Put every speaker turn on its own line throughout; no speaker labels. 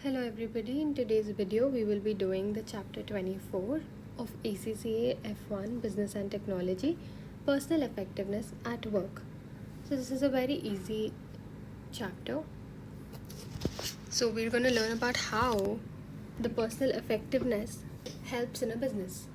Hello everybody, in today's video we will be doing the chapter 24 of ACCA F1 Business and Technology, Personal Effectiveness at Work. So this is a very easy chapter. So we're going to learn about how the personal effectiveness helps in a business.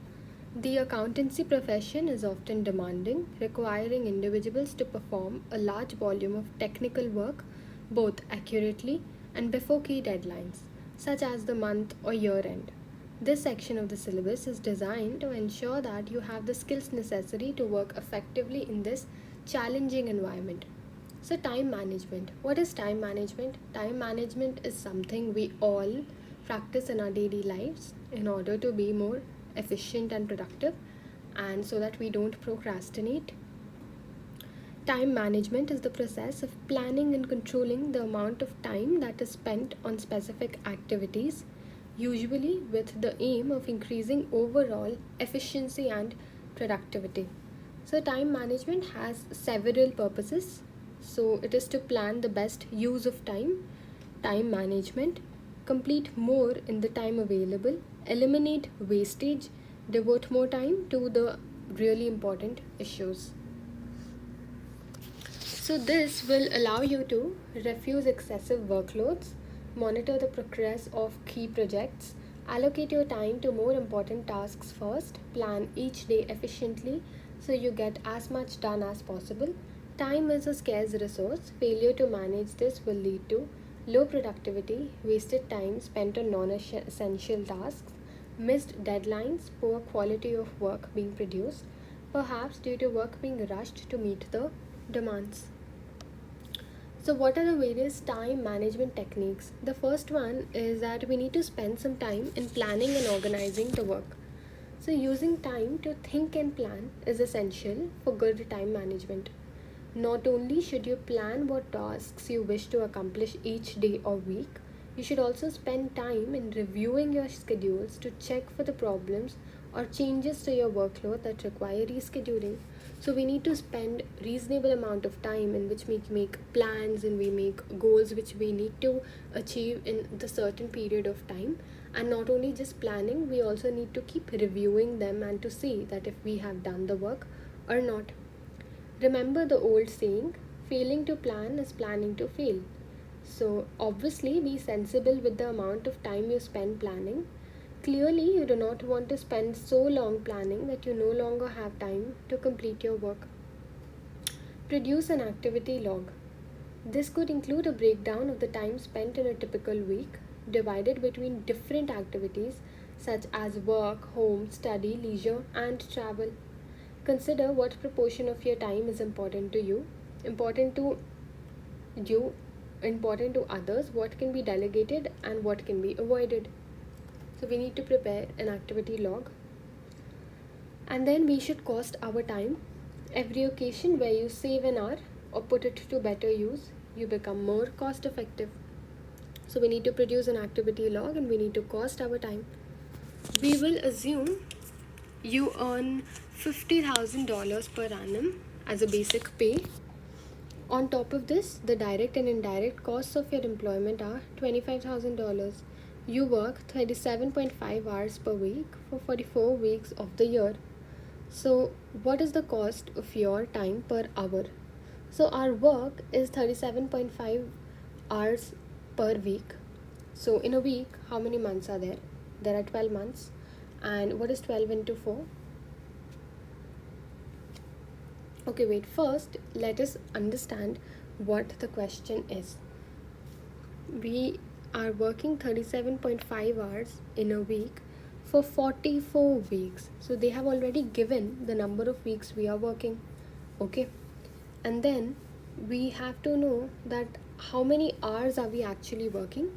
The accountancy profession is often demanding, requiring individuals to perform a large volume of technical work both accurately and before key deadlines, such as the month or year end. This section of the syllabus is designed to ensure that you have the skills necessary to work effectively in this challenging environment. So, time management. What is time management? Time management is something we all practice in our daily lives in order to be more efficient and productive, and so that we don't procrastinate. Time management is the process of planning and controlling the amount of time that is spent on specific activities, usually with the aim of increasing overall efficiency and productivity. So, time management has several purposes. So, it is to plan the best use of time management, complete more in the time available, eliminate wastage, devote more time to the really important issues. So this will allow you to refuse excessive workloads, monitor the progress of key projects, allocate your time to more important tasks first, plan each day efficiently so you get as much done as possible. Time is a scarce resource. Failure to manage this will lead to low productivity, wasted time spent on non-essential tasks, missed deadlines, poor quality of work being produced, perhaps due to work being rushed to meet the demands. So what are the various time management techniques? The first one is that we need to spend some time in planning and organizing the work. So using time to think and plan is essential for good time management. Not only should you plan what tasks you wish to accomplish each day or week, you should also spend time in reviewing your schedules to check for the problems or changes to your workload that require rescheduling. So we need to spend reasonable amount of time in which we make plans and we make goals which we need to achieve in the certain period of time. And not only just planning, we also need to keep reviewing them and to see that if we have done the work or not. Remember the old saying, failing to plan is planning to fail. So obviously be sensible with the amount of time you spend planning. Clearly, you do not want to spend so long planning that you no longer have time to complete your work. Produce an activity log. This could include a breakdown of the time spent in a typical week, divided between different activities such as work, home, study, leisure, and travel. Consider what proportion of your time is important to you, important to others, what can be delegated, and what can be avoided. So we need to prepare an activity log. And then we should cost our time. Every occasion where you save an hour or put it to better use, you become more cost effective. So we need to produce an activity log and we need to cost our time. We will assume you earn $50,000 per annum as a basic pay. On top of this, the direct and indirect costs of your employment are $25,000. You work 37.5 hours per week for 44 weeks of the year. So, what is the cost of your time per hour? So, our work is 37.5 hours per week. So, in a week, how many months are there? There are 12 months. And what is 12 into 4? Okay, wait. First, let us understand what the question is. We are working 37.5 hours in a week for 44 weeks. So they have already given the number of weeks we are working. Okay. And then we have to know that how many hours are we actually working,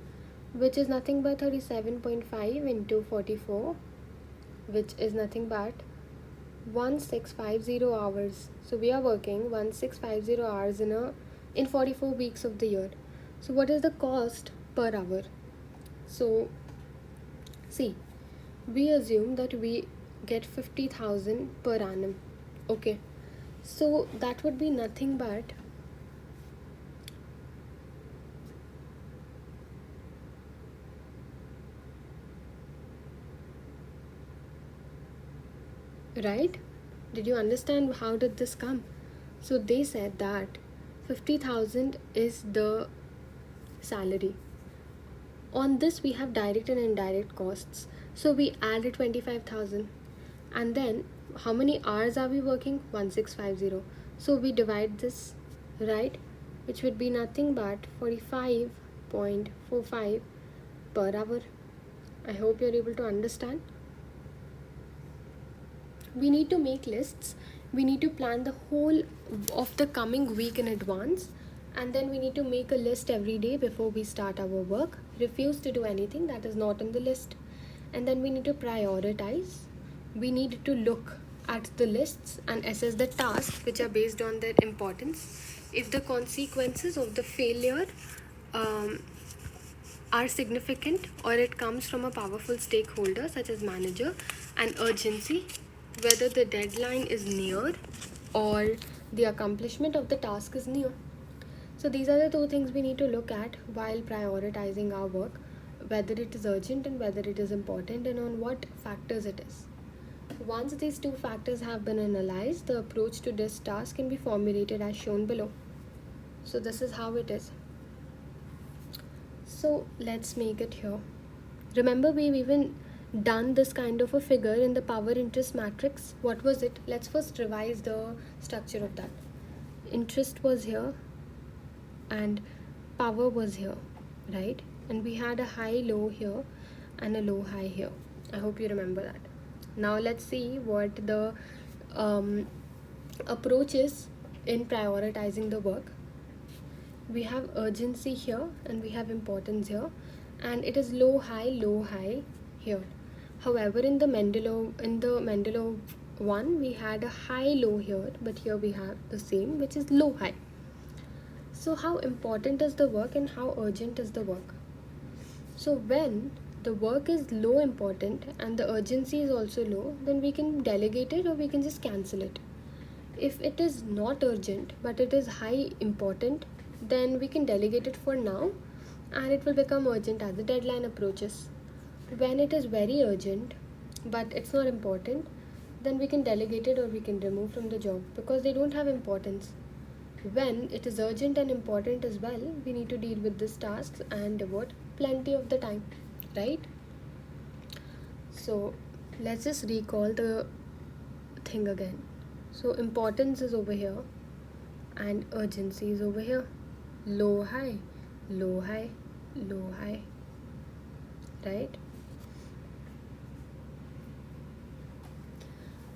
which is nothing but 37.5 into 44, which is nothing but 1650 hours. So we are working 1650 hours in 44 weeks of the year. So what is the cost per hour? So see, we assume that we get 50,000 per annum. Okay, so that would be nothing but right? Did you understand how did this come? So they said that 50,000 is the salary. On this we have direct and indirect costs. So we added 25,000. And then how many hours are we working? 1650. So we divide this, right? Which would be nothing but 45.45 per hour. I hope you're able to understand. We need to make lists. We need to plan the whole of the coming week in advance, and then we need to make a list every day before we start our work. Refuse to do anything that is not on the list. And then we need to prioritize. We need to look at the lists and assess the tasks which are based on their importance. If the consequences of the failure are significant, or it comes from a powerful stakeholder such as manager, and urgency, whether the deadline is near or the accomplishment of the task is near. So these are the two things we need to look at while prioritizing our work, whether it is urgent and whether it is important, and on what factors it is. Once these two factors have been analyzed, the approach to this task can be formulated as shown below. So this is how it is. So let's make it here. Remember, we've even done this kind of a figure in the power interest matrix. What was it? Let's first revise the structure of that. Interest was here and power was here, right? And we had a high low here and a low high here. I hope you remember that. Now let's see what the approach is in prioritizing the work. We have urgency here and we have importance here, and it is low high here. However, in the Mendelov one, we had a high low here, but here we have the same, which is low high. So how important is the work and how urgent is the work? So when the work is low important and the urgency is also low, then we can delegate it or we can just cancel it. If it is not urgent but it is high important, then we can delegate it for now and it will become urgent as the deadline approaches. When it is very urgent but it's not important, then we can delegate it or we can remove from the job because they don't have importance. When it is urgent and important as well, we need to deal with these tasks and devote plenty of the time, right? So let's just recall the thing again. So importance is over here and urgency is over here. Low high, low high, low high, right?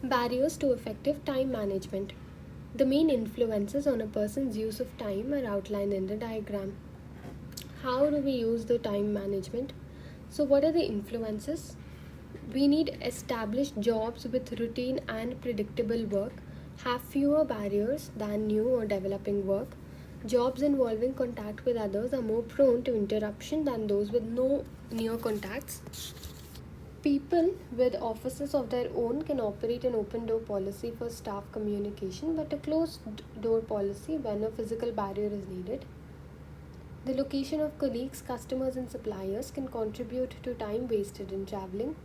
Barriers to effective time management. The main influences on a person's use of time are outlined in the diagram. How do we use the time management? So what are the influences? We need established jobs with routine and predictable work, have fewer barriers than new or developing work. Jobs involving contact with others are more prone to interruption than those with no near contacts. People with offices of their own can operate an open door policy for staff communication, but a closed door policy when a physical barrier is needed. The location of colleagues, customers, and suppliers can contribute to time wasted in traveling.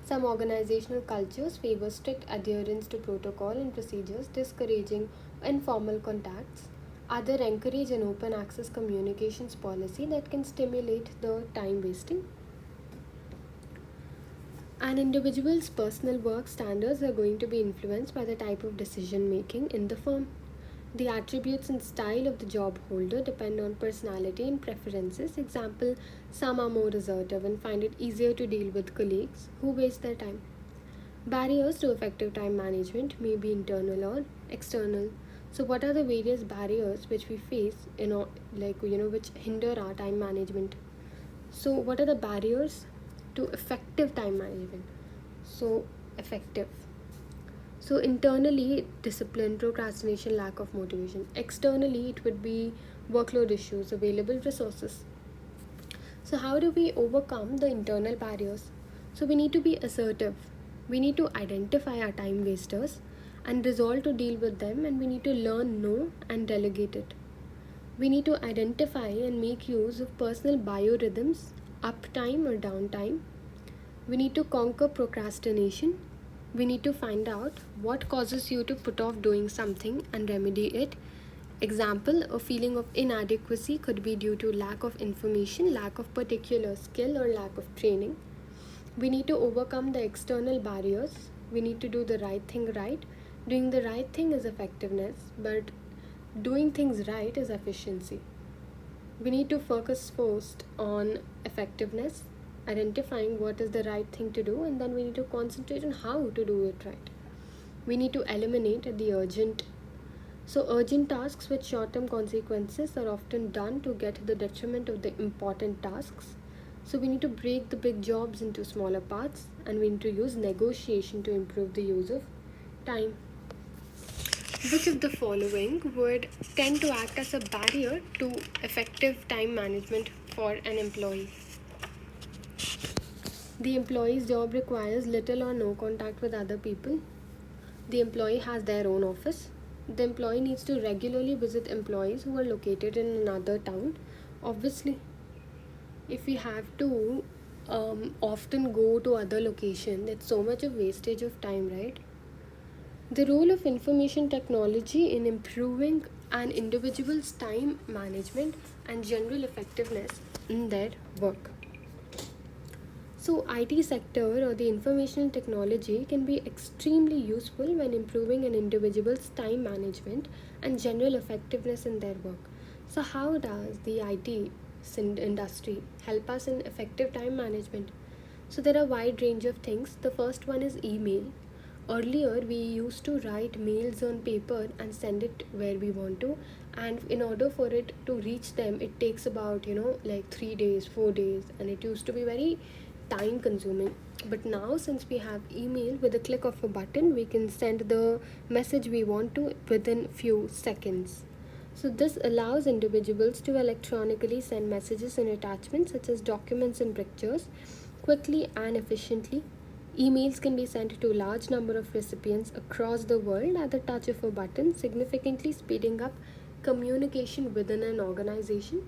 Some organizational cultures favor strict adherence to protocol and procedures, discouraging informal contacts. Others encourage an open access communications policy that can stimulate the time wasting. An individual's personal work standards are going to be influenced by the type of decision making in the firm. The attributes and style of the job holder depend on personality and preferences. Example, some are more assertive and find it easier to deal with colleagues who waste their time. Barriers to effective time management may be internal or external. So what are the various barriers which we face which hinder our time management? So what are the barriers to effective time management? So effective. So internally, discipline, procrastination, lack of motivation. Externally, it would be workload issues, available resources. So how do we overcome the internal barriers? So we need to be assertive. We need to identify our time wasters and resolve to deal with them, and we need to learn no and delegate it. We need to identify and make use of personal biorhythms, uptime or downtime. We need to conquer procrastination. We need to find out what causes you to put off doing something and remedy it. Example, a feeling of inadequacy could be due to lack of information, lack of particular skill, or lack of training. We need to overcome the external barriers. We need to do the right thing right. Doing the right thing is effectiveness, but doing things right is efficiency. We need to focus first on effectiveness, identifying what is the right thing to do, and then we need to concentrate on how to do it right. We need to eliminate the urgent. So, urgent tasks with short term consequences are often done to get to the detriment of the important tasks. So, we need to break the big jobs into smaller parts, and we need to use negotiation to improve the use of time. Which of the following would tend to act as a barrier to effective time management for an employee? The employee's job requires little or no contact with other people. The employee has their own office. The employee needs to regularly visit employees who are located in another town. Obviously, if we have to often go to other location, it's so much of wastage of time, right? The role of information technology in improving an individual's time management and general effectiveness in their work. So, IT sector or the information technology can be extremely useful when improving an individual's time management and general effectiveness in their work. So, how does the IT industry help us in effective time management? So, there are a wide range of things. The first one is email. Earlier, we used to write mails on paper and send it where we want to, and in order for it to reach them, it takes about like 3 days, 4 days, and it used to be very time consuming. But now, since we have email, with a click of a button we can send the message we want to within few seconds. So this allows individuals to electronically send messages and attachments such as documents and pictures quickly and efficiently. Emails can be sent to a large number of recipients across the world at the touch of a button, significantly speeding up communication within an organization.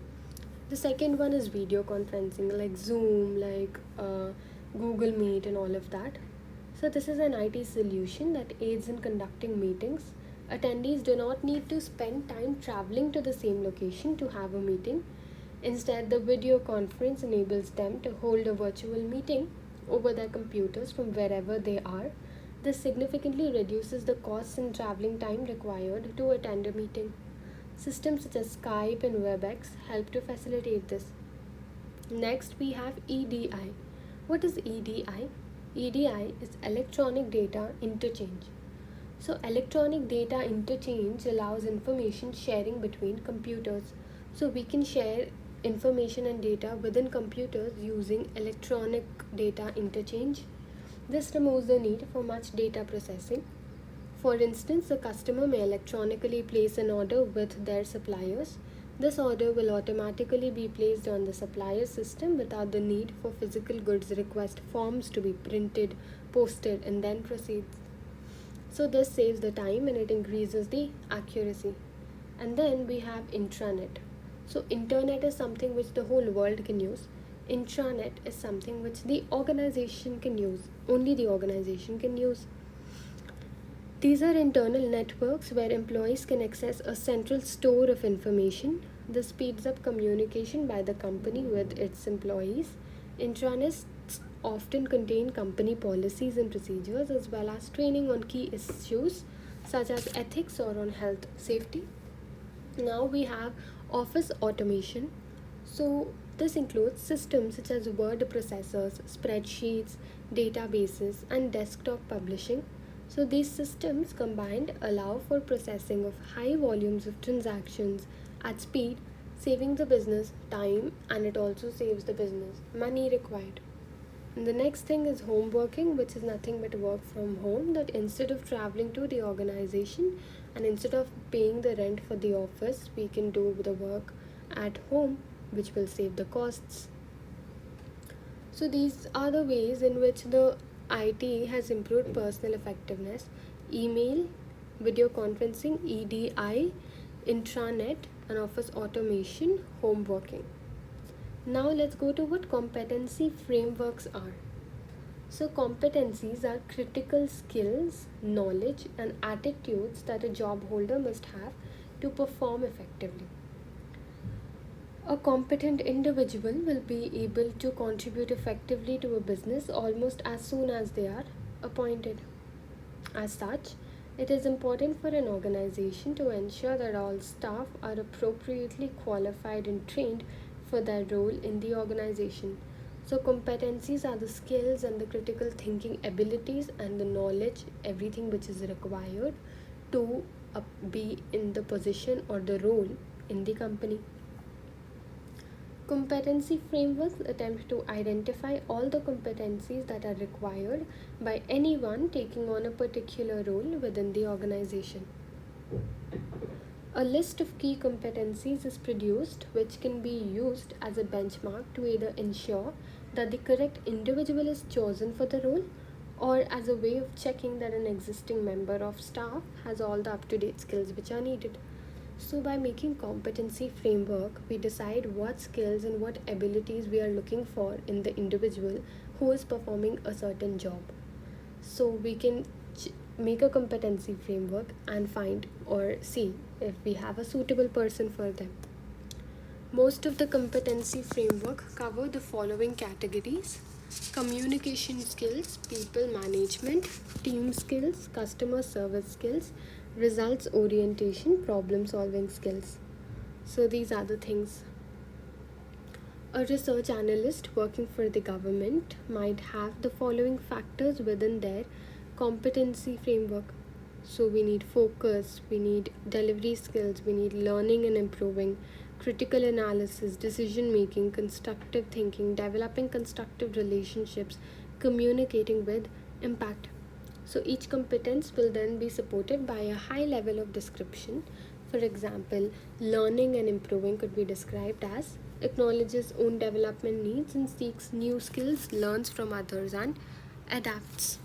The second one is video conferencing, like Zoom, like Google Meet, and all of that. So, this is an IT solution that aids in conducting meetings. Attendees do not need to spend time traveling to the same location to have a meeting. Instead, the video conference enables them to hold a virtual meeting over their computers from wherever they are. This significantly reduces the costs and traveling time required to attend a meeting. Systems such as Skype and WebEx help to facilitate this. Next, we have EDI. What is EDI? EDI is Electronic Data Interchange. So, electronic data interchange allows information sharing between computers. So, we can share information and data within computers using electronic data interchange. This removes the need for much data processing. For instance, a customer may electronically place an order with their suppliers. This order will automatically be placed on the supplier system without the need for physical goods request forms to be printed, posted, and then proceeds. So this saves the time and it increases the accuracy. And then we have intranet. So internet is something which the whole world can use. Intranet is something which the organization can use. Only the organization can use. These are internal networks where employees can access a central store of information. This speeds up communication by the company with its employees. Intranets often contain company policies and procedures as well as training on key issues such as ethics or on health safety. Now we have office automation. So this includes systems such as word processors, spreadsheets, databases, and desktop publishing. So these systems combined allow for processing of high volumes of transactions at speed, saving the business time, and it also saves the business money required. And the next thing is home working, which is nothing but work from home, that instead of traveling to the organization and instead of paying the rent for the office, we can do the work at home, which will save the costs. So these are the ways in which the IT has improved personal effectiveness: email, video conferencing, EDI, intranet, and office automation, home working. Now let's go to what competency frameworks are. So, competencies are critical skills, knowledge, and attitudes that a job holder must have to perform effectively. A competent individual will be able to contribute effectively to a business almost as soon as they are appointed. As such, it is important for an organization to ensure that all staff are appropriately qualified and trained for their role in the organization. So, competencies are the skills and the critical thinking abilities and the knowledge, everything which is required to be in the position or the role in the company. Competency frameworks attempt to identify all the competencies that are required by anyone taking on a particular role within the organization. A list of key competencies is produced, which can be used as a benchmark to either ensure that the correct individual is chosen for the role or as a way of checking that an existing member of staff has all the up-to-date skills which are needed. So, by making competency framework, we decide what skills and what abilities we are looking for in the individual who is performing a certain job. So, we can make a competency framework and find or see if we have a suitable person for them. Most of the competency framework cover the following categories: communication skills, people management, team skills, customer service skills, results orientation, problem solving skills. So these are the things. A research analyst working for the government might have the following factors within their competency framework. So we need focus, we need delivery skills, we need learning and improving, critical analysis, decision making, constructive thinking, developing constructive relationships, communicating with impact. So each competence will then be supported by a high level of description. For example, learning and improving could be described as acknowledges own development needs and seeks new skills, learns from others, and adapts.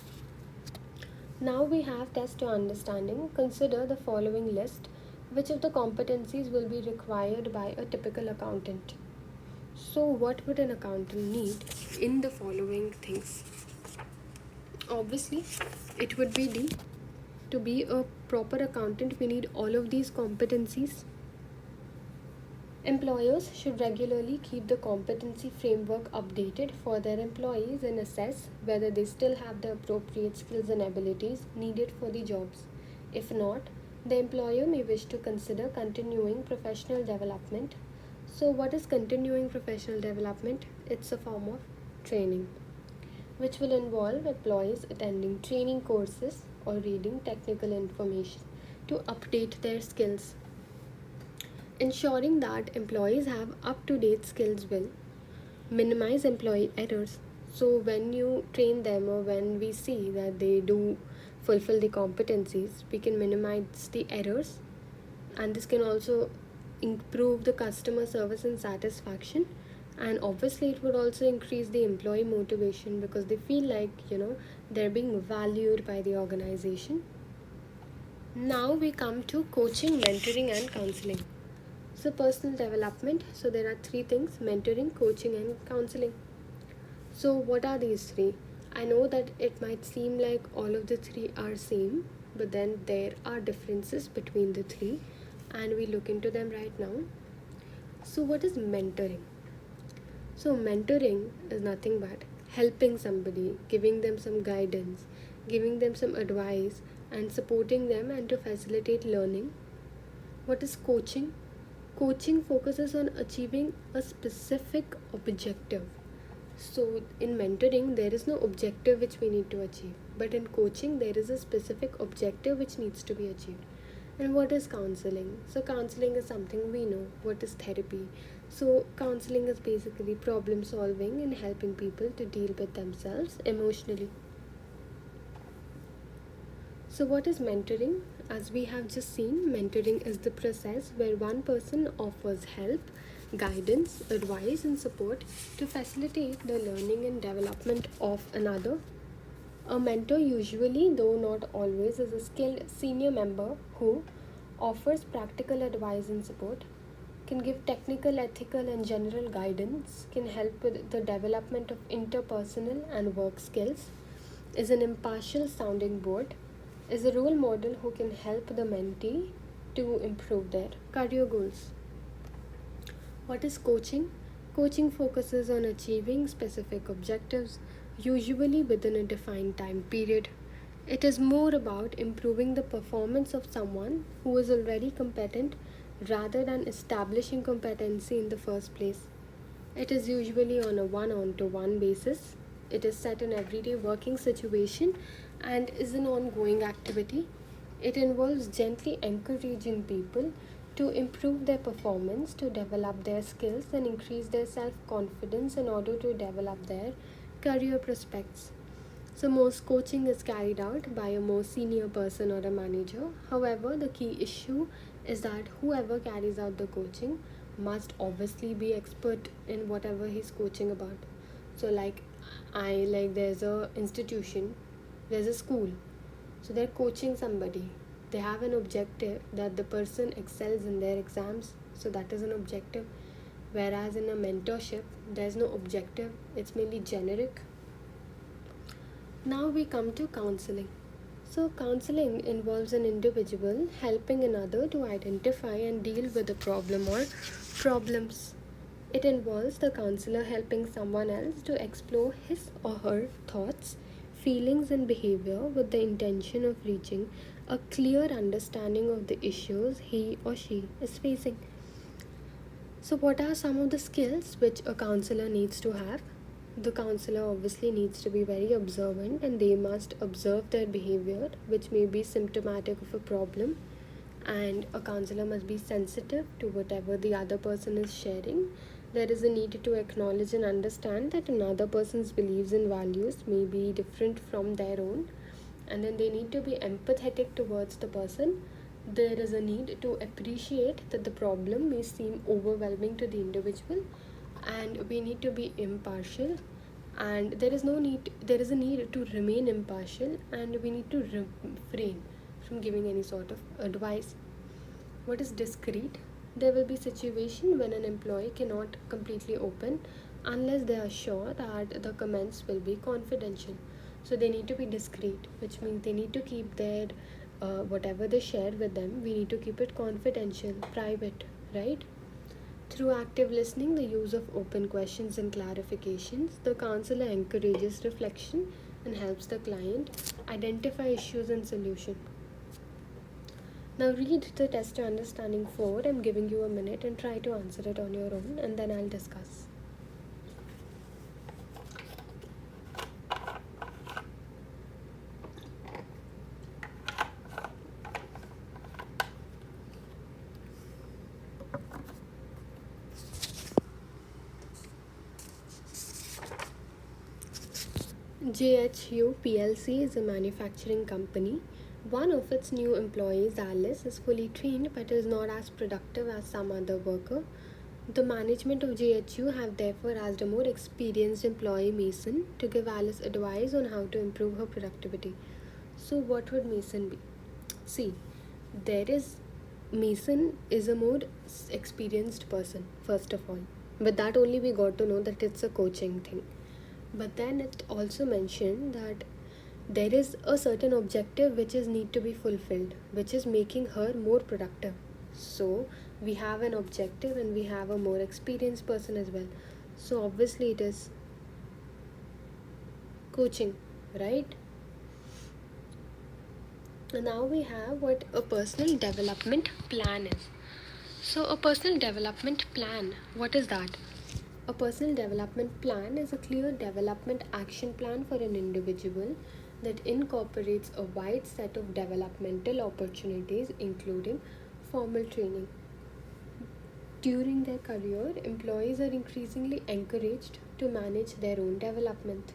Now we have test to understanding. Consider the following list. Which of the competencies will be required by a typical accountant? So what would an accountant need in the following things? Obviously, it would be to be a proper accountant, we need all of these competencies. Employers should regularly keep the competency framework updated for their employees and assess whether they still have the appropriate skills and abilities needed for the jobs. If not, the employer may wish to consider continuing professional development. So, what is continuing professional development? It's a form of training, which will involve employees attending training courses or reading technical information to update their skills. Ensuring that employees have up-to-date skills will minimize employee errors. So when you train them or when we see that they do fulfill the competencies, we can minimize the errors, and this can also improve the customer service and satisfaction, and obviously it would also increase the employee motivation because they feel like they're being valued by the organization. Now we come to coaching, mentoring, and counseling. So personal development, so there are three things: mentoring, coaching, and counseling. So what are these three? I know that it might seem like all of the three are same, but then there are differences between the three, and we look into them right now. So what is mentoring? So mentoring is nothing but helping somebody, giving them some guidance, giving them some advice, and supporting them and to facilitate learning. What is coaching? Coaching focuses on achieving a specific objective. So in mentoring, there is no objective which we need to achieve, but in coaching, there is a specific objective which needs to be achieved. And what is counseling? So counseling is something we know. What is therapy? So counseling is basically problem solving and helping people to deal with themselves emotionally. So what is mentoring? As we have just seen, mentoring is the process where one person offers help, guidance, advice, and support to facilitate the learning and development of another. A mentor usually, though not always, is a skilled senior member who offers practical advice and support, can give technical, ethical, and general guidance, can help with the development of interpersonal and work skills, is an impartial sounding board, is a role model who can help the mentee to improve their career goals. What is coaching? Coaching focuses on achieving specific objectives, usually within a defined time period. It is more about improving the performance of someone who is already competent rather than establishing competency in the first place. It is usually on a one-on-to-one basis. It is set in everyday working situation and is an ongoing activity. It involves gently encouraging people to improve their performance, to develop their skills and increase their self-confidence in order to develop their career prospects. So most coaching is carried out by a more senior person or a manager. However, the key issue is that whoever carries out the coaching must obviously be expert in whatever he's coaching about. So there's a institution, there's a school. So they're coaching somebody. They have an objective that the person excels in their exams. So that is an objective. Whereas in a mentorship, there's no objective. It's mainly generic. Now we come to counseling. So counseling involves an individual helping another to identify and deal with a problem or problems. It involves the counselor helping someone else to explore his or her thoughts, feelings and behavior with the intention of reaching a clear understanding of the issues he or she is facing. So what are some of the skills which a counselor needs to have? The counselor obviously needs to be very observant and they must observe their behavior, which may be symptomatic of a problem. And a counselor must be sensitive to whatever the other person is sharing. There is a need to acknowledge and understand that another person's beliefs and values may be different from their own. And then they need to be empathetic towards the person. There is a need to appreciate that the problem may seem overwhelming to the individual, and we need to be impartial, and there is a need to remain impartial, and we need to refrain from giving any sort of advice. What is discreet? There will be situation when an employee cannot completely open unless they are sure that the comments will be confidential. So they need to be discreet, which means they need to keep their whatever they share with them, we need to keep it confidential, private, right? Through active listening, the use of open questions and clarifications, the counselor encourages reflection and helps the client identify issues and solution. Now read the test to understanding 4. I'm giving you a minute and try to answer it on your own, and then I'll discuss. JHU PLC is a manufacturing company. One of its new employees, Alice, is fully trained but is not as productive as some other worker. The management of JHU have therefore asked a more experienced employee, Mason, to give Alice advice on how to improve her productivity. So what would Mason be? See, Mason is a more experienced person, first of all. But that only we got to know that it's a coaching thing. But then it also mentioned that there is a certain objective which is need to be fulfilled, which is making her more productive. So we have an objective and we have a more experienced person as well. So obviously it is coaching, right? And now we have what a personal development plan is. So a personal development plan, what is that? A personal development plan is a clear development action plan for an individual that incorporates a wide set of developmental opportunities, including formal training. During their career, employees are increasingly encouraged to manage their own development.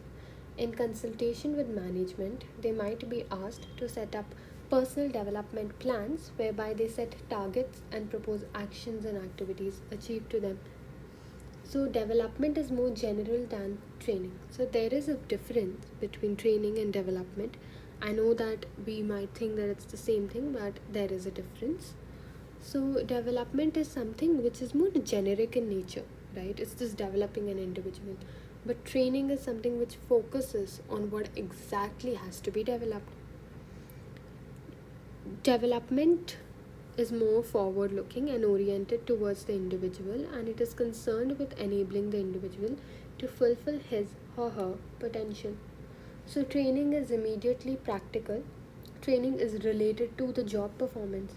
In consultation with management, they might be asked to set up personal development plans whereby they set targets and propose actions and activities achieved to them. So development is more general than training. So there is a difference between training and development. I know that we might think that it's the same thing, but there is a difference. So development is something which is more generic in nature, right? It's just developing an individual. but training is something which focuses on what exactly has to be developed. Development is more forward looking and oriented towards the individual, and it is concerned with enabling the individual to fulfill his or her potential. So, training is immediately practical, training is related to the job performance.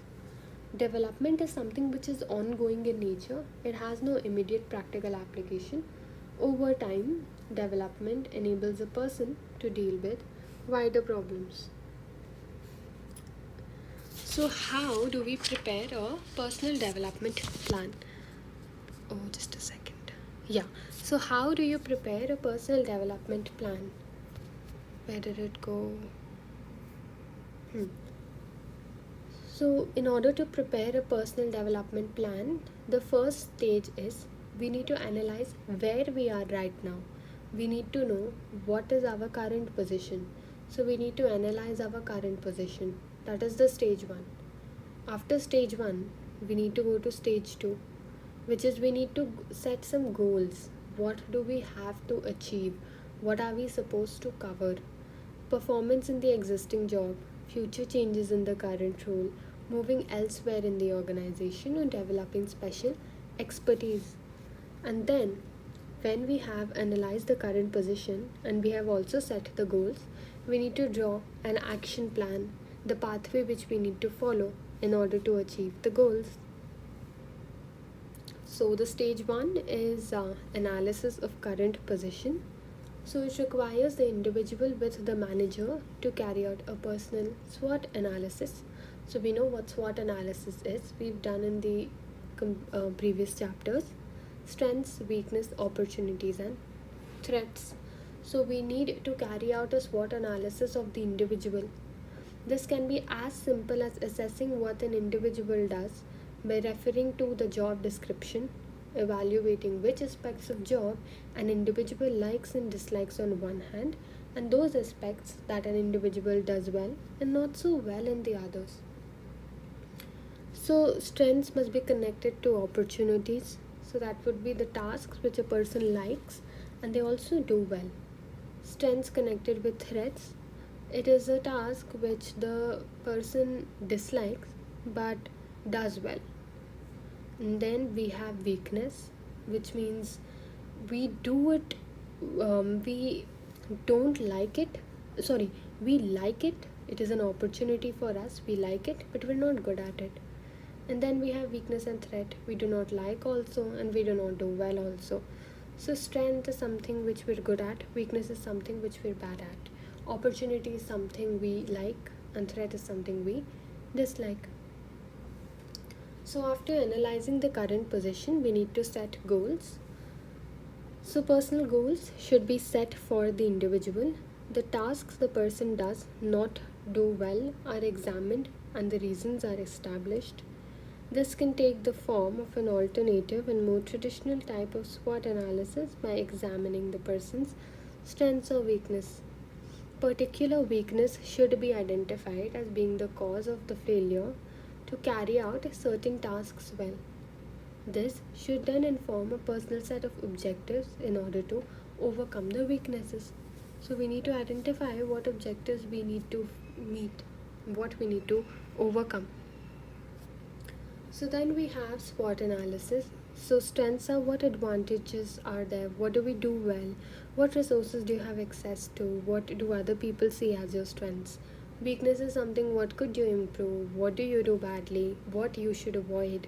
Development is something which is ongoing in nature, it has no immediate practical application. Over time, development enables a person to deal with wider problems. So, how do we prepare a personal development plan? Oh, just a second. Yeah. So, how do you prepare a personal development plan? Where did it go? So, in order to prepare a personal development plan, the first stage is we need to analyze where we are right now. We need to know what is our current position. So, we need to analyze our current position. That is the stage 1. After stage 1, we need to go to stage 2, which is we need to set some goals. What do we have to achieve? What are we supposed to cover? Performance in the existing job, future changes in the current role, moving elsewhere in the organization, or developing special expertise. And then, when we have analyzed the current position and we have also set the goals, we need to draw an action plan, the pathway which we need to follow in order to achieve the goals. So, the stage 1 is analysis of current position. So, it requires the individual with the manager to carry out a personal SWOT analysis. So, we know what SWOT analysis is, we've done in the previous chapters: strengths, weakness, opportunities, and threats. So, we need to carry out a SWOT analysis of the individual. This can be as simple as assessing what an individual does by referring to the job description, evaluating which aspects of job an individual likes and dislikes on one hand, and those aspects that an individual does well and not so well in the others. So, strengths must be connected to opportunities. So, that would be the tasks which a person likes and they also do well. Strengths connected with threats. It is a task which the person dislikes but does well. And then we have weakness, which means we do it, we don't like it. Sorry, we like it. It is an opportunity for us. We like it, but we're not good at it. And then we have weakness and threat. We do not like also, and we do not do well also. So, strength is something which we're good at, weakness is something which we're bad at. Opportunity is something we like, and threat is something we dislike. So, after analyzing the current position, we need to set goals. So, personal goals should be set for the individual. The tasks the person does not do well are examined and the reasons are established. This can take the form of an alternative and more traditional type of SWOT analysis by examining the person's strengths or weakness. Particular weakness should be identified as being the cause of the failure to carry out certain tasks well. This should then inform a personal set of objectives in order to overcome the weaknesses. So, we need to identify what objectives we need to meet, what we need to overcome. So, then we have SWOT analysis. So, strengths are what advantages are there, what do we do well, what resources do you have access to, what do other people see as your strengths. Weakness is something, what could you improve, what do you do badly, what you should avoid.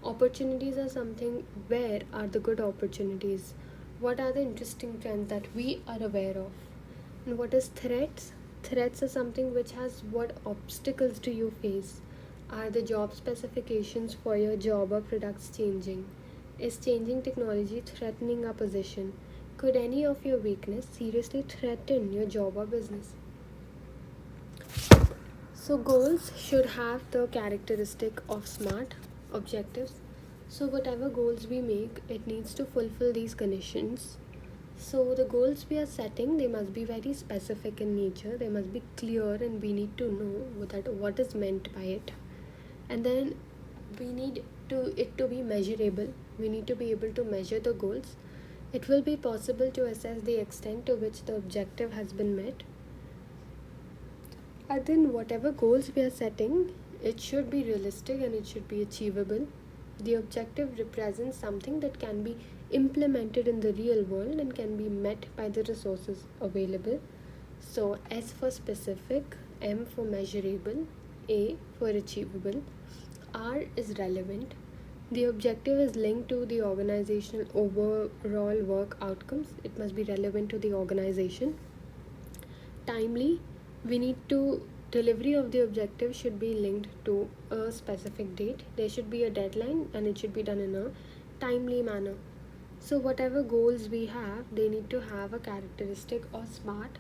Opportunities are something, where are the good opportunities, what are the interesting trends that we are aware of. And what is threats? Threats are something which has what obstacles do you face. Are the job specifications for your job or products changing? Is changing technology threatening our position? Could any of your weakness seriously threaten your job or business? So, goals should have the characteristic of SMART objectives. So, whatever goals we make, it needs to fulfill these conditions. So, the goals we are setting, they must be very specific in nature, they must be clear, and we need to know that what is meant by it. And then we need it to be measurable. We need to be able to measure the goals It will be possible to assess the extent to which the objective has been met. And then whatever goals we are setting, it should be realistic and it should be achievable. The objective represents something that can be implemented in the real world and can be met by the resources available. So S for specific, M for measurable, A for achievable, R is relevant. The objective is linked to the organizational overall work outcomes. It must be relevant to the organization. Timely, we need to delivery of the objective should be linked to a specific date. There should be a deadline and it should be done in a timely manner. So whatever goals we have, they need to have a characteristic or SMART.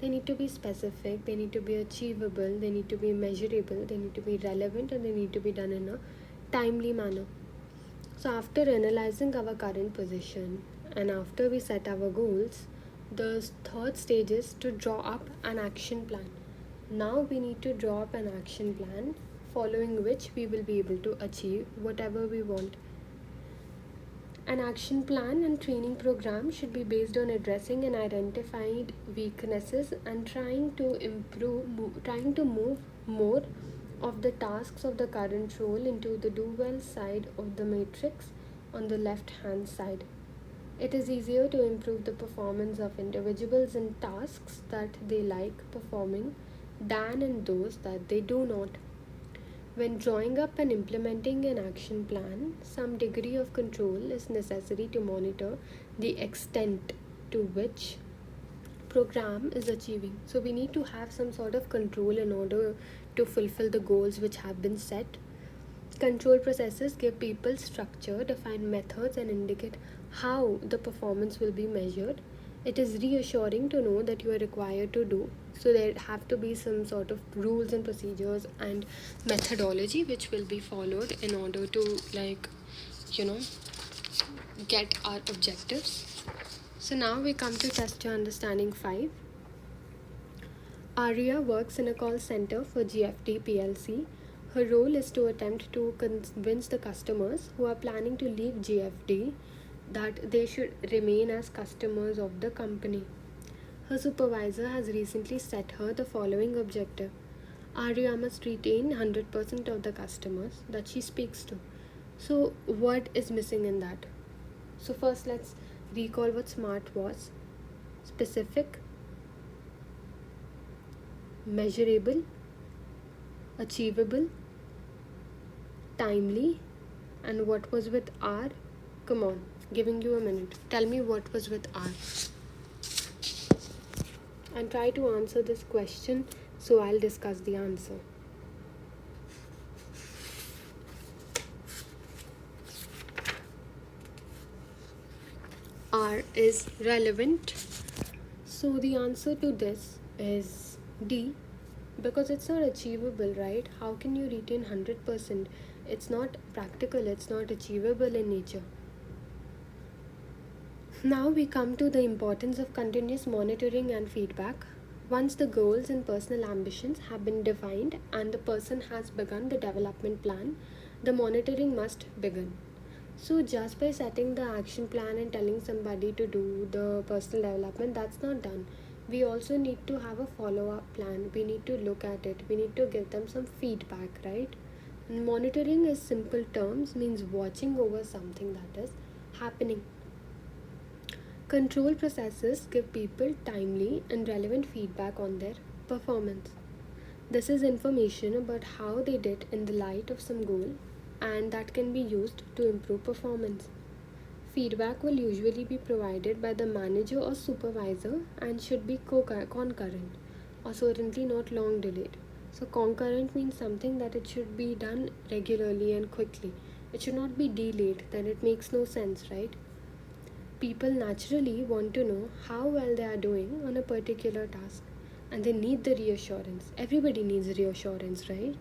They need to be specific, they need to be achievable, they need to be measurable, they need to be relevant, and they need to be done in a timely manner. So after analyzing our current position and after we set our goals, the third stage is to draw up an action plan. Now we need to draw up an action plan following which we will be able to achieve whatever we want. An action plan and training program should be based on addressing and identified weaknesses and trying to move more of the tasks of the current role into the do-well side of the matrix on the left-hand side. It is easier to improve the performance of individuals in tasks that they like performing than in those that they do not. When drawing up and implementing an action plan, some degree of control is necessary to monitor the extent to which program is achieving. So we need to have some sort of control in order to fulfill the goals which have been set. Control processes give people structure, define methods, and indicate how the performance will be measured. It is reassuring to know that you are required to do. So there have to be some sort of rules and procedures and methodology which will be followed in order to get our objectives. So now we come to test your understanding 5. Arya works in a call center for GFD PLC. Her role is to attempt to convince the customers who are planning to leave GFD that they should remain as customers of the company. Her supervisor has recently set her the following objective. Arya must retain 100% of the customers that she speaks to. So what is missing in that? So first let's recall what SMART was. Specific, measurable, achievable, timely, and what was with R? Come on, giving you a minute. Tell me what was with R. And try to answer this question, so I'll discuss the answer. R is relevant. So the answer to this is D, because it's not achievable, right? How can you retain 100%? It's not practical, it's not achievable in nature. Now we come to the importance of continuous monitoring and feedback. Once the goals and personal ambitions have been defined and the person has begun the development plan, the monitoring must begin. So just by setting the action plan and telling somebody to do the personal development, that's not done. We also need to have a follow-up plan. We need to look at it. We need to give them some feedback, right? Monitoring in simple terms means watching over something that is happening. Control processes give people timely and relevant feedback on their performance. This is information about how they did in the light of some goal, and that can be used to improve performance. Feedback will usually be provided by the manager or supervisor and should be concurrent, or certainly not long delayed. So concurrent means something that it should be done regularly and quickly. It should not be delayed, then it makes no sense, right? People naturally want to know how well they are doing on a particular task, and they need the reassurance. Everybody needs reassurance, right?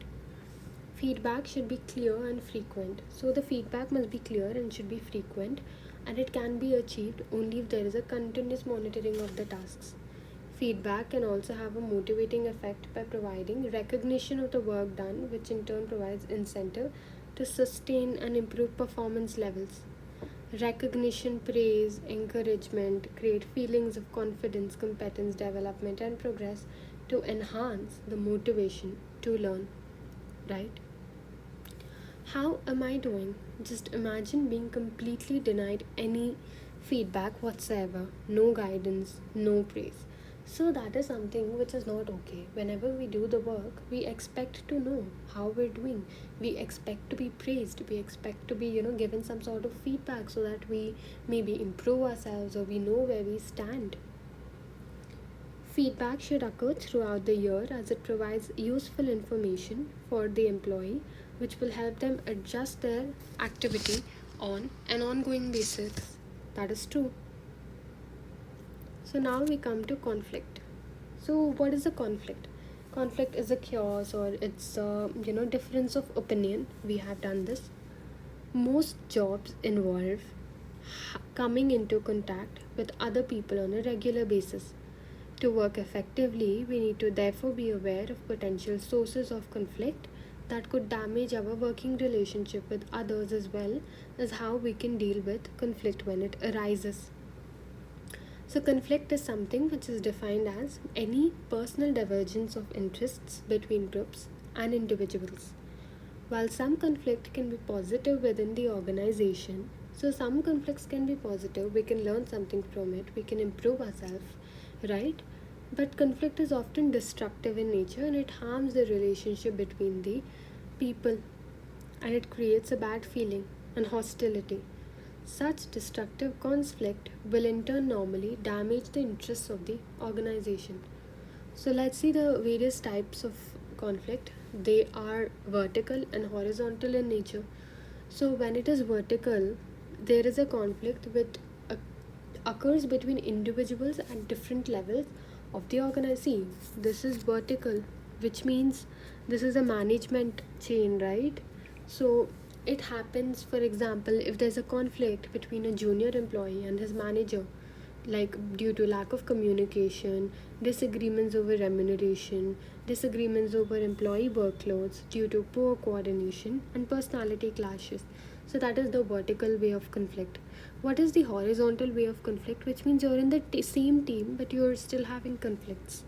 Feedback should be clear and frequent. So the feedback must be clear and should be frequent, and it can be achieved only if there is a continuous monitoring of the tasks. Feedback can also have a motivating effect by providing recognition of the work done, which in turn provides incentive to sustain and improve performance levels. Recognition, praise, encouragement create feelings of confidence, competence, development, and progress to enhance the motivation to learn, right? How am I doing? Just imagine being completely denied any feedback whatsoever, no guidance, no praise. So, that is something which is not okay. Whenever we do the work, we expect to know how we're doing. We expect to be praised. We expect to be, given some sort of feedback so that we maybe improve ourselves or we know where we stand. Feedback should occur throughout the year as it provides useful information for the employee, which will help them adjust their activity on an ongoing basis. That is true. So now we come to conflict. So what is a conflict? Conflict is a chaos, or it's a difference of opinion. We have done this. Most jobs involve coming into contact with other people on a regular basis. To work effectively, we need to therefore be aware of potential sources of conflict that could damage our working relationship with others, as well as how we can deal with conflict when it arises. So, conflict is something which is defined as any personal divergence of interests between groups and individuals. While some conflict can be positive within the organization, so some conflicts can be positive, we can learn something from it, we can improve ourselves, right? But conflict is often destructive in nature and it harms the relationship between the people, and it creates a bad feeling and hostility. Such destructive conflict will in turn normally damage the interests of the organization. So let's see the various types of conflict. They are vertical and horizontal in nature. So when it is vertical, there is a conflict which occurs between individuals at different levels of the organization. This is vertical, which means this is a management chain, right? So it happens, for example, if there's a conflict between a junior employee and his manager, like due to lack of communication, disagreements over remuneration, disagreements over employee workloads due to poor coordination, and personality clashes. So that is the vertical way of conflict. What is the horizontal way of conflict? Which means you're in the same team but you're still having conflicts.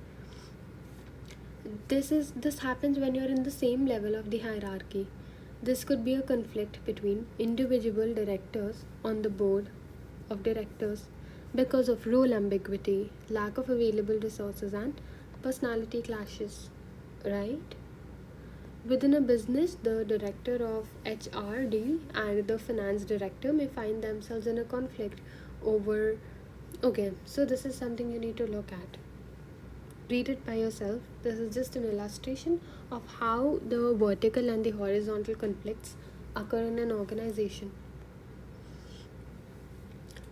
This happens when you're in the same level of the hierarchy. This could be a conflict between individual directors on the board of directors because of role ambiguity, lack of available resources, and personality clashes, right? Within a business, the director of HRD and the finance director may find themselves in a conflict over. Okay, so this is something you need to look at. Read it by yourself. This is just an illustration of how the vertical and the horizontal conflicts occur in an organization.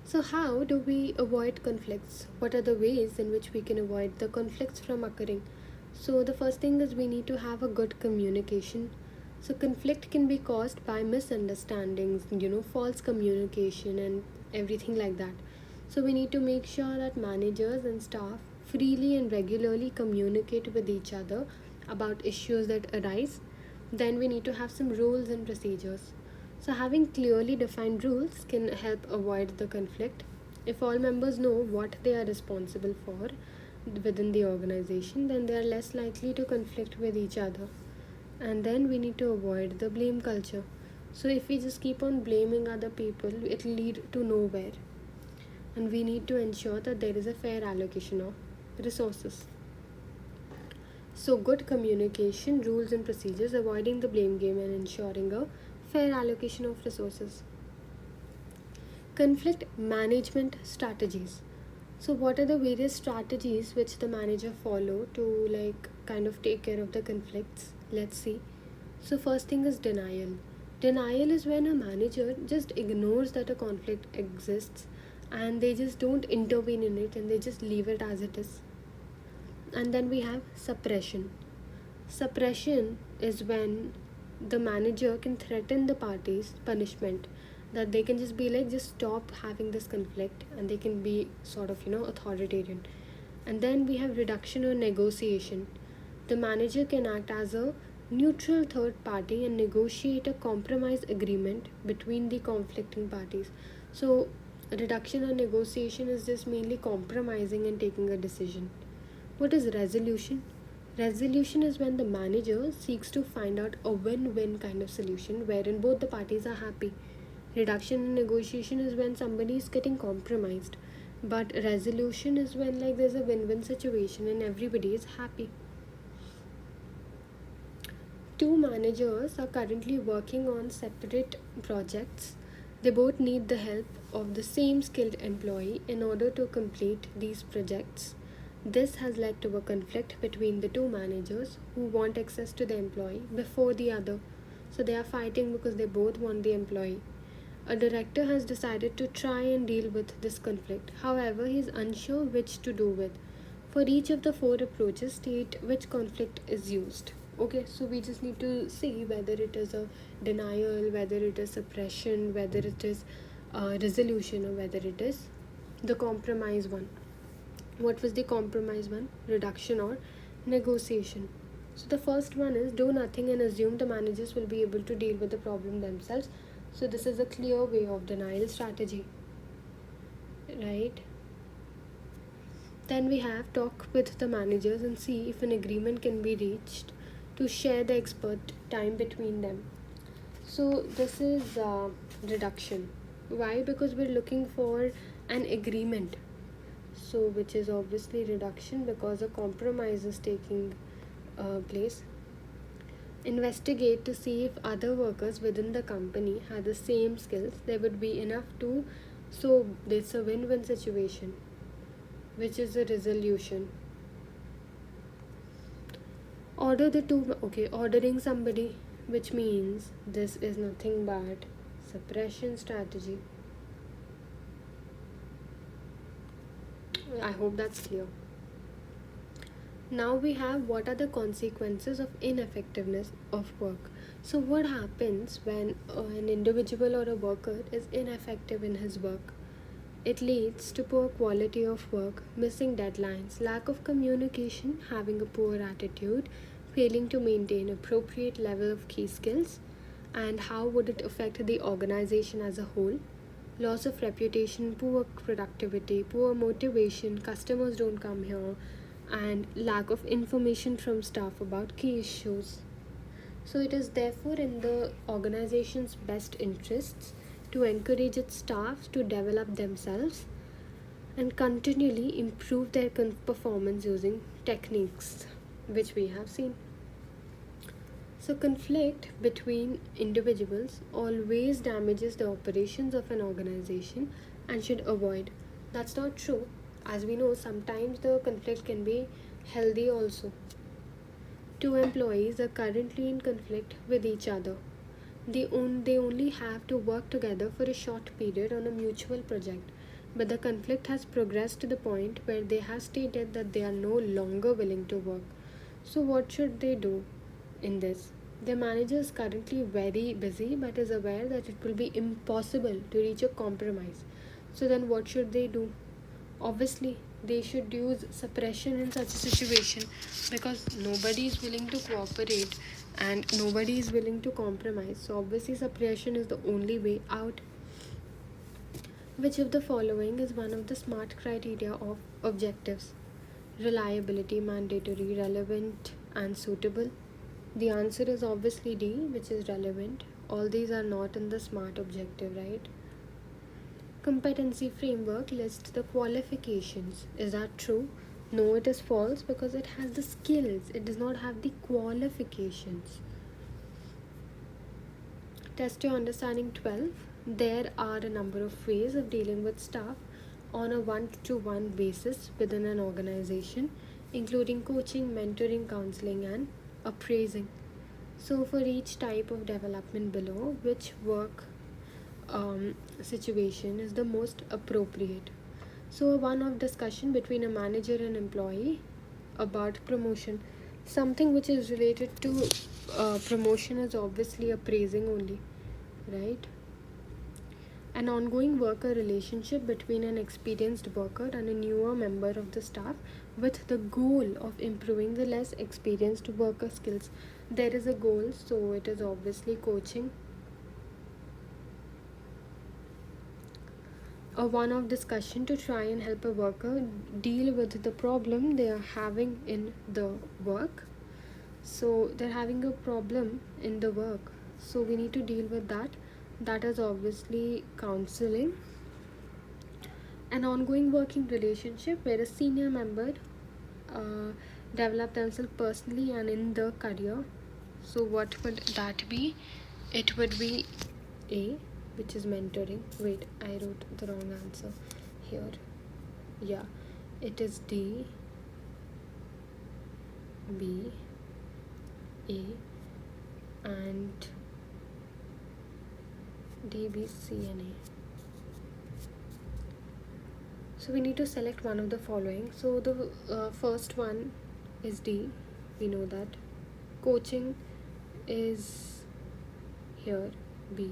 So, how do we avoid conflicts? What are the ways in which we can avoid the conflicts from occurring? So, the first thing is we need to have a good communication. So, conflict can be caused by misunderstandings, false communication, and everything like that. So, we need to make sure that managers and staff freely and regularly communicate with each other about issues that arise. Then, we need to have some rules and procedures. So, having clearly defined rules can help avoid the conflict. If all members know what they are responsible for within the organization, then they are less likely to conflict with each other. And then we need to avoid the blame culture. So, if we just keep on blaming other people, it will lead to nowhere. And we need to ensure that there is a fair allocation of resources. So, good communication, rules, and procedures, avoiding the blame game, and ensuring a fair allocation of resources. Conflict management strategies. So what are the various strategies which the manager follow to kind of take care of the conflicts? Let's see. So first thing is denial. Denial is when a manager just ignores that a conflict exists and they just don't intervene in it and they just leave it as it is. And then we have suppression. Suppression is when the manager can threaten the parties punishment, that they can just be like, just stop having this conflict, and they can be sort of authoritarian. And then we have reduction or negotiation. The manager can act as a neutral third party and negotiate a compromise agreement between the conflicting parties. So reduction or negotiation is just mainly compromising and taking a decision. What is resolution? Resolution is when the manager seeks to find out a win-win kind of solution wherein both the parties are happy. Reduction and negotiation is when somebody is getting compromised. But resolution is when like there's a win-win situation and everybody is happy. Two managers are currently working on separate projects. They both need the help of the same skilled employee in order to complete these projects. This has led to a conflict between the two managers who want access to the employee before the other. So they are fighting because they both want the employee. A director has decided to try and deal with this conflict. However, he is unsure which to do with. For each of the four approaches, state which conflict is used. Okay, so we just need to see whether it is a denial, whether it is suppression, whether it is resolution, or whether it is the compromise one. What was the compromise one? Reduction or negotiation. So the first one is do nothing and assume the managers will be able to deal with the problem themselves. So this is a clear way of denial strategy, right? Then we have talk with the managers and see if an agreement can be reached to share the expert time between them. So this is reduction. Why? Because we're looking for an agreement. So which is obviously reduction because a compromise is taking place. Investigate to see if other workers within the company had the same skills. There would be enough to, so it's a win-win situation, which is a resolution. Ordering somebody, which means this is nothing but suppression strategy. I hope that's clear. Now we have what are the consequences of ineffectiveness of work. So what happens when an individual or a worker is ineffective in his work? It leads to poor quality of work, missing deadlines, lack of communication, having a poor attitude, failing to maintain appropriate level of key skills. And how would it affect the organization as a whole? Loss of reputation, poor productivity, poor motivation, customers don't come here, and lack of information from staff about key issues. So it is therefore in the organization's best interests to encourage its staff to develop themselves and continually improve their performance using techniques which we have seen. So conflict between individuals always damages the operations of an organization and should avoid. That's not true. As we know, sometimes the conflict can be healthy also. Two employees are currently in conflict with each other. They only have to work together for a short period on a mutual project. But the conflict has progressed to the point where they have stated that they are no longer willing to work. So what should they do in this? Their manager is currently very busy but is aware that it will be impossible to reach a compromise. So then what should they do? Obviously, they should use suppression in such a situation because nobody is willing to cooperate and nobody is willing to compromise. So obviously suppression is the only way out. Which of the following is one of the SMART criteria of objectives? Reliability, mandatory, relevant, and suitable. The answer is obviously D, which is relevant. All these are not in the SMART objective, right? Competency Framework lists the qualifications. Is that true? No, it is false because it has the skills. It does not have the qualifications. Test your understanding 12. There are a number of ways of dealing with staff on a one-to-one basis within an organization, including coaching, mentoring, counseling, and appraising. So for each type of development below, which work situation is the most appropriate? So one of discussion between a manager and employee about promotion. Something which is related to promotion is obviously appraising only, right? An ongoing worker relationship between an experienced worker and a newer member of the staff with the goal of improving the less experienced worker skills. There is a goal, so it is obviously coaching. a one-off discussion to try and help a worker deal with the problem they are having in the work. So they're having a problem in the work, so we need to deal with that. That is obviously counseling. An ongoing working relationship where a senior member develop themselves personally and in the career. So what would that be? It would be A, which is mentoring. Wait, I wrote the wrong answer here. Yeah, it is D, B, A, and D, B, C, and A. So we need to select one of the following. So the first one is D, we know that. Coaching is here, B.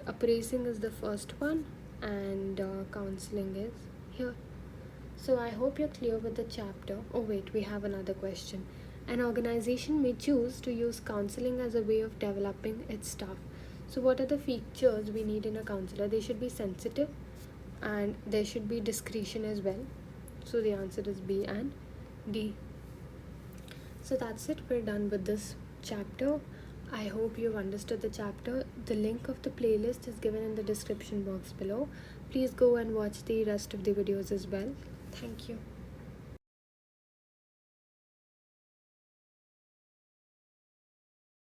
Appraising is the first one, and counseling is here. So I hope you're clear with the chapter. Oh wait, we have another question. An organization may choose to use counseling as a way of developing its staff. So what are the features we need in a counselor? They should be sensitive, and there should be discretion as well. So the answer is B and D. So that's it, we're done with this chapter. I hope you've understood the chapter. The link of the playlist is given in the description box below. Please go and watch the rest of the videos as well. Thank you.